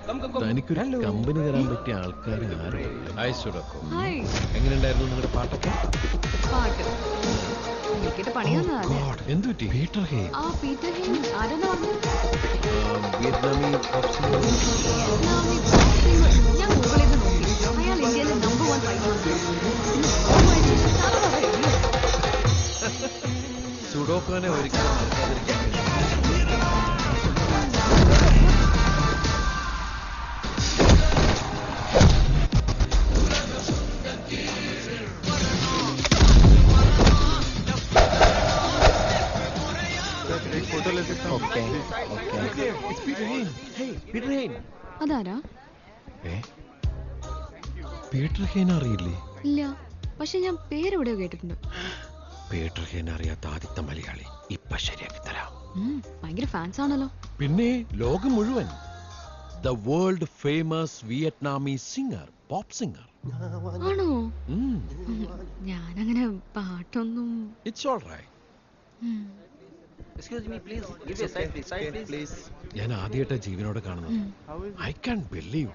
തനിക്കൊരു കമ്പനി തരാൻ പറ്റിയ ആൾക്കാർ ആരും. ഹായ് സുഡോക്കോ. എങ്ങനെയുണ്ടായിരുന്നു നിങ്ങളുടെ പാട്ടൊക്കെ? എന്ത് പറ്റി? Peter Hein. വിയറ്റ്നാമി പോപ്പ് സിംഗർ. സുഡോക്കോനെ ഒരിക്കലും മറക്കാതിരിക്കാൻ അതാരാ? പീറ്റർ ഹെയ്ൻ അറിയില്ലേ? ഇല്ല, പക്ഷെ ഞാൻ പേരെവിടെയോ കേട്ടിട്ടുണ്ട്. പീറ്റർ ഹെയ്ൻ അറിയാത്ത ആദ്യത്തെ മലയാളി. ഇപ്പൊ ശരിയാക്കി തരാം. ഭയങ്കര ഫാൻസ് ആണല്ലോ. പിന്നെ ലോകം മുഴുവൻ. The world famous Vietnamese singer, pop singer. ആണോ? ഞാനങ്ങനെ പാട്ടൊന്നും. It's all right. Excuse me, please. Give me a side, please. ഞാൻ ആദ്യമായിട്ടാ ജീവനോടെ കാണുന്നത്. I can believe.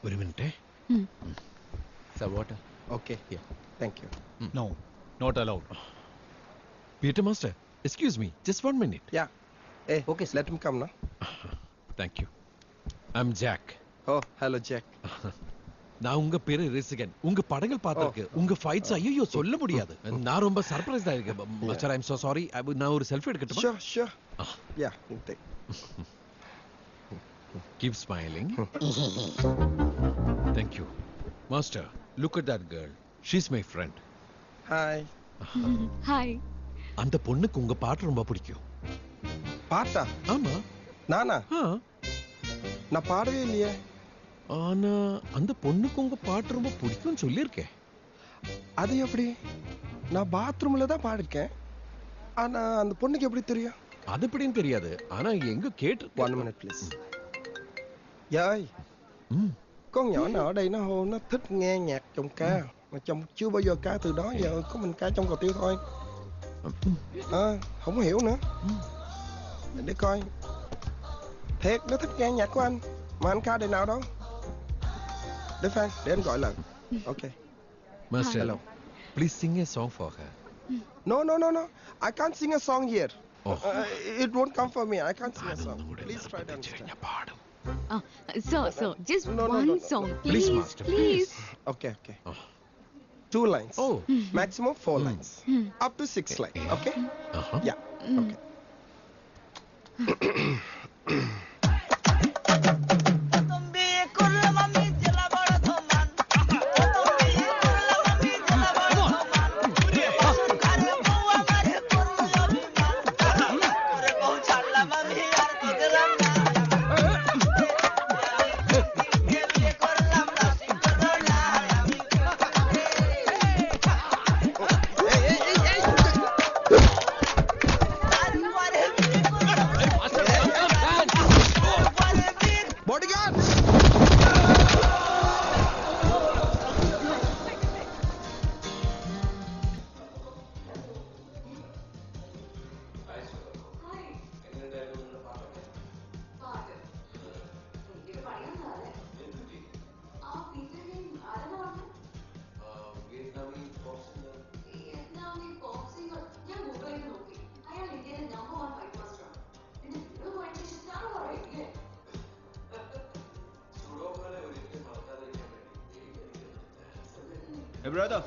ഒരു minute. Sir, water. Okay, here. Thank you. No, not allowed. Peter Master, excuse me, just 1 minute. Yeah. Hey, okay, let him come now. Thank you. I'm Jack. Oh, hello, Jack. நான் உங்க பேரு ரசிகன். உங்க படங்கள் பார்த்திருக்கேன். உங்க fights ஐயோ சொல்ல முடியாது. நான் ரொம்ப சர்ப்ரைஸ்டா இருக்கேன். Master, I am so sorry. நான் ஒரு செல்ஃபி எடுக்கட்டுமா? Sure. Yeah, you take. Keep smiling. Thank you. Master, look at that girl. She's my friend. Hi. Hi. அந்த பொண்ணுக்கு உங்க பாட்டு ரொம்ப பிடிக்கும். பாட்டா? ஆமா. நானா? நான் பாடவே இல்லையே. ஆனா அந்த பொண்ணுக்கு உங்க பாட்டு ரொம்ப பிடிக்கும்னு சொல்லியிருக்கேன். அது எப்படி? நான் பாத்ரூம்ல தான் பாடிருக்கேன். ஆனா அந்த பொண்ணுக்கு எப்படி தெரியும்? அது எப்படின்னு தெரியாது. ஆனா எங்க கேட்டு. 1 minute please. Dơi. Con nhỏ nào ở đây nó nó thích nghe nhạc trong ca mà chồng chưa bao giờ ca từ đó giờ có mình ca trong cầu tiêu thôi. Không hiểu nữa. Để coi. Thiệt nó thích nghe nhạc của anh mà anh ca đời nào đâu. Để Phan, để anh gọi lần. Okay. Master, hello. Please sing a song for her. No. I can't sing a song here. It won't come for me. I can't sing a song. Please try to understand. So, just one song, Please, please, Master, please. Okay. 2 lines. Maximum 4 lines. Up to 6 lines. Okay? Yeah. Okay. Hey, brother.